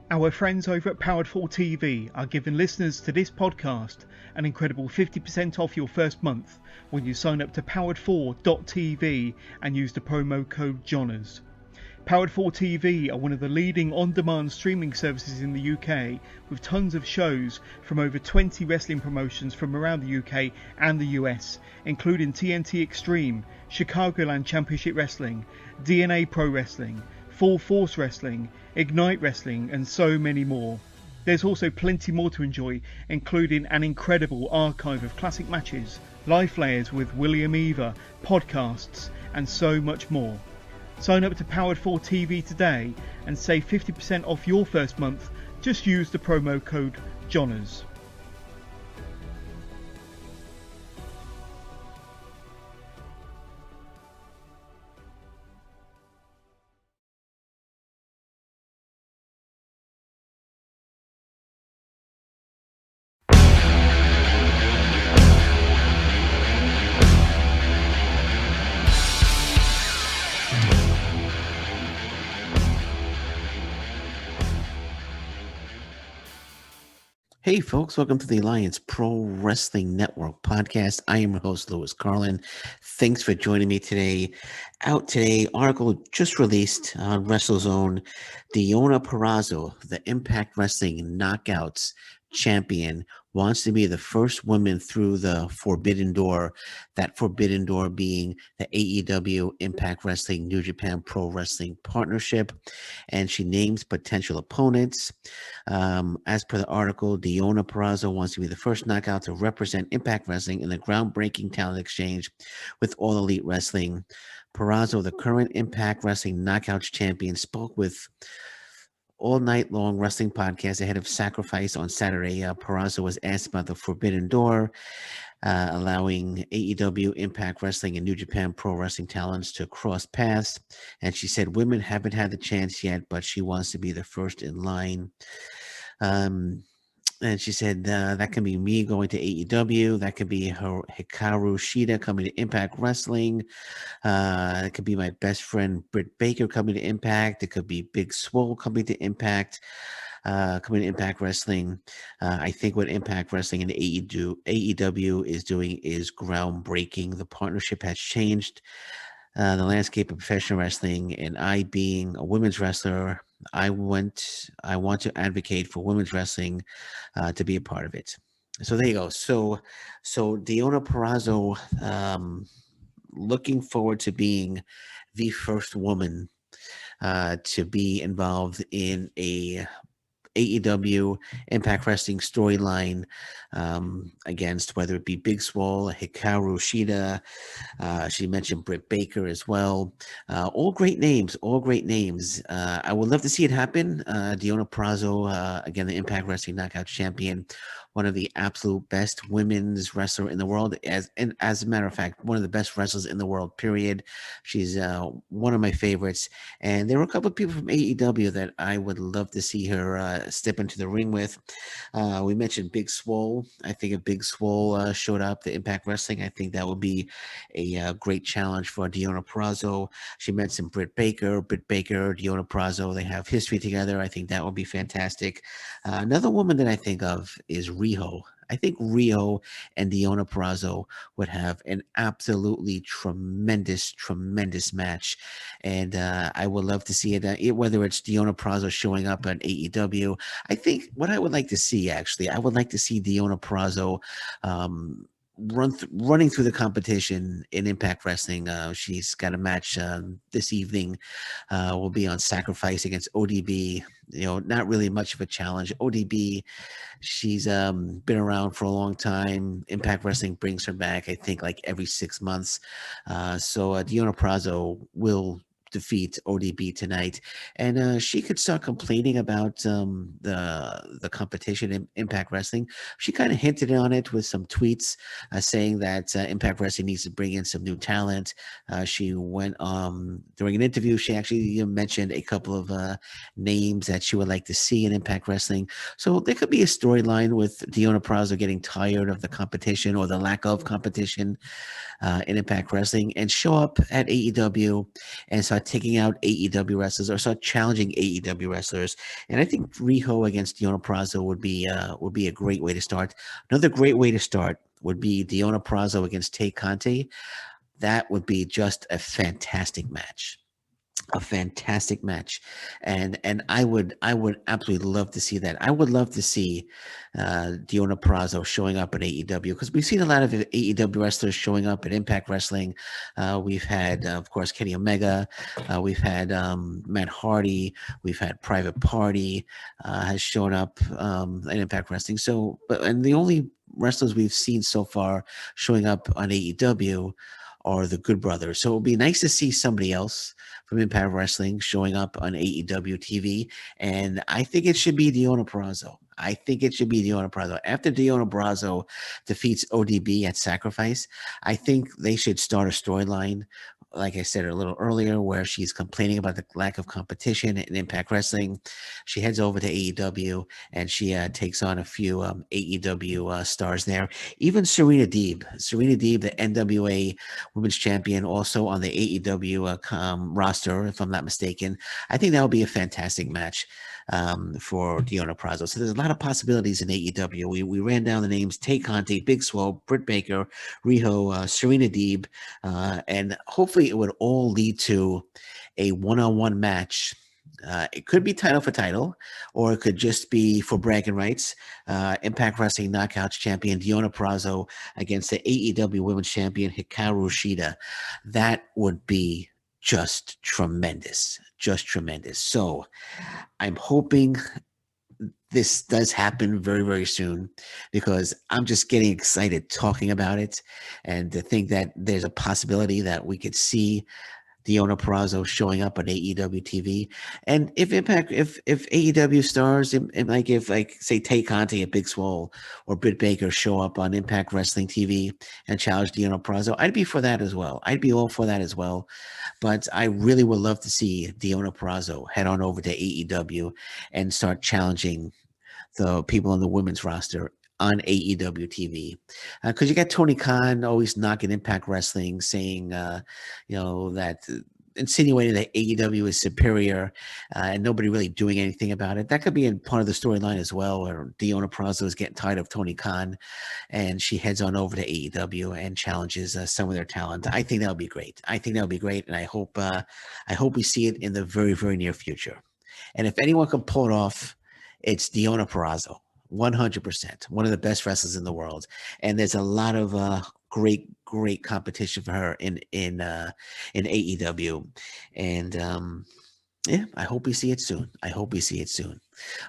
Our friends over at Powered 4 TV are giving listeners to this podcast an incredible 50% off your first month when you sign up to powered4.tv and use the promo code JONAS. Powered 4 TV are one of the leading on-demand streaming services in the UK, with tons of shows from over 20 wrestling promotions from around the UK and the US, including TNT Extreme, Chicagoland Championship Wrestling, DNA Pro Wrestling, Full Force Wrestling, Ignite Wrestling, and so many more. There's also plenty more to enjoy, including an incredible archive of classic matches, live layers with William Eva, podcasts, and so much more. Sign up to Powered 4 TV today and save 50% off your first month. Just use the promo code JONAS. Hey folks, welcome to the Alliance Pro Wrestling Network podcast. I am your host, Louis Carlin. Thanks for joining me today. Out today, article just released on WrestleZone. Deonna Purrazzo, the Impact Wrestling Knockouts champion, wants to be the first woman through the Forbidden Door, that Forbidden Door being the AEW Impact Wrestling New Japan Pro Wrestling partnership, and she names potential opponents. As per the article, Deonna Purrazzo wants to be the first knockout to represent Impact Wrestling in the groundbreaking talent exchange with All Elite Wrestling. Purrazzo, the current Impact Wrestling Knockouts champion, spoke with All Night Long Wrestling podcast ahead of Sacrifice on Saturday. Purrazzo was asked about the Forbidden Door, allowing AEW, Impact Wrestling, and New Japan Pro Wrestling talents to cross paths. And she said women haven't had the chance yet, but she wants to be the first in line. And she said that can be me going to AEW. That could be Hikaru Shida coming to Impact Wrestling. It could be my best friend Britt Baker coming to Impact. It could be Big Swole coming to Impact. Coming to Impact Wrestling. I think what Impact Wrestling and AEW is doing is groundbreaking. The partnership has changed the landscape of professional wrestling, and I, being a women's wrestler, I want to advocate for women's wrestling to be a part of it. So there you go. So Deonna Purrazzo, looking forward to being the first woman to be involved in a AEW Impact Wrestling storyline against whether it be Big Swole, Hikaru Shida. She mentioned Britt Baker as well. All great names. I would love to see it happen. Deonna Purrazzo, again, the Impact Wrestling Knockout champion, one of the absolute best women's wrestler in the world. As a matter of fact, one of the best wrestlers in the world, period. She's one of my favorites. And there were a couple of people from AEW that I would love to see her step into the ring with. We mentioned Big Swole. I think if Big Swole showed up to Impact Wrestling, I think that would be a great challenge for Deonna Purrazzo. She mentioned Britt Baker, Deonna Purrazzo. They have history together. I think that would be fantastic. Another woman that I think of is Riho. I think Riho and Deonna Purrazzo would have an absolutely tremendous match. And I would love to see it, whether it's Deonna Purrazzo showing up at AEW. I think what I would like to see, actually, I would like to see Deonna Purrazzo running through the competition in Impact Wrestling. She's got a match this evening. Will be on Sacrifice against ODB. Not really much of a challenge. ODB, she's been around for a long time. Impact Wrestling brings her back, I think, like every 6 months. So Deonna Purrazzo will defeat ODB tonight, and she could start complaining about the competition in Impact Wrestling. She kind of hinted on it with some tweets, saying that Impact Wrestling needs to bring in some new talent. She went during an interview. She actually mentioned a couple of names that she would like to see in Impact Wrestling. So there could be a storyline with Deonna Purrazzo getting tired of the competition or the lack of competition in Impact Wrestling and show up at AEW and start start taking out AEW wrestlers or start challenging AEW wrestlers. And I think Riho against Deonna Purrazzo would be a great way to start. Another great way to start would be Deonna Purrazzo against Tay Conti. That would be just a fantastic match. A fantastic match, and I would absolutely love to see that. I would love to see Deonna Purrazzo showing up at AEW, because we've seen a lot of AEW wrestlers showing up at Impact Wrestling. We've had, of course, Kenny Omega. We've had Matt Hardy. We've had Private Party has shown up at Impact Wrestling. So, and the only wrestlers we've seen so far showing up on AEW are the Good Brothers. So it would be nice to see somebody else from Impact Wrestling showing up on AEW TV. And I think it should be Deonna Purrazzo. I think it should be Deonna Purrazzo. After Deonna Purrazzo defeats ODB at Sacrifice, I think they should start a storyline, like I said a little earlier, where she's complaining about the lack of competition in Impact Wrestling. She heads over to AEW and she takes on a few AEW stars there. Even Serena Deeb, the NWA Women's Champion, also on the AEW roster, if I'm not mistaken. I think that would be a fantastic match for Deonna Purrazzo. So there's a lot of possibilities in AEW. We ran down the names: Tay Conti, Big Swole, Britt Baker, Riho, Serena Deeb, and hopefully it would all lead to a one-on-one match. It could be title for title, or it could just be for bragging rights. Impact Wrestling Knockouts champion Deonna Purrazzo against the AEW Women's Champion Hikaru Shida. That would be just tremendous. Just tremendous. So I'm hoping this does happen very, very soon, because I'm just getting excited talking about it, and to think that there's a possibility that we could see Deonna Purrazzo showing up on AEW TV. And if AEW stars, and like if say Tay Conti at Big Swole or Britt Baker show up on Impact Wrestling TV and challenge Deonna Purrazzo, I'd be for that as well. I'd be all for that as well. But I really would love to see Deonna Purrazzo head on over to AEW and start challenging the people on the women's roster on AEW TV, because you got Tony Khan always knocking Impact Wrestling, saying, that insinuating that AEW is superior, and nobody really doing anything about it. That could be in part of the storyline as well, where Deonna Purrazzo is getting tired of Tony Khan, and she heads on over to AEW and challenges some of their talent. I think that would be great. And I hope we see it in the very, very near future. And if anyone can pull it off, it's Deonna Purrazzo. 100%, one of the best wrestlers in the world, and there's a lot of great competition for her in AEW, and I hope we see it soon.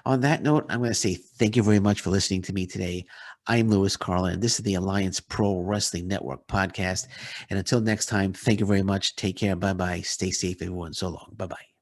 On that note, I'm going to say thank you very much for listening to me today. I'm Lewis Carlin. This is the Alliance Pro Wrestling Network podcast, and until next time, thank you very much. Take care. Bye bye. Stay safe, everyone. So long. Bye bye.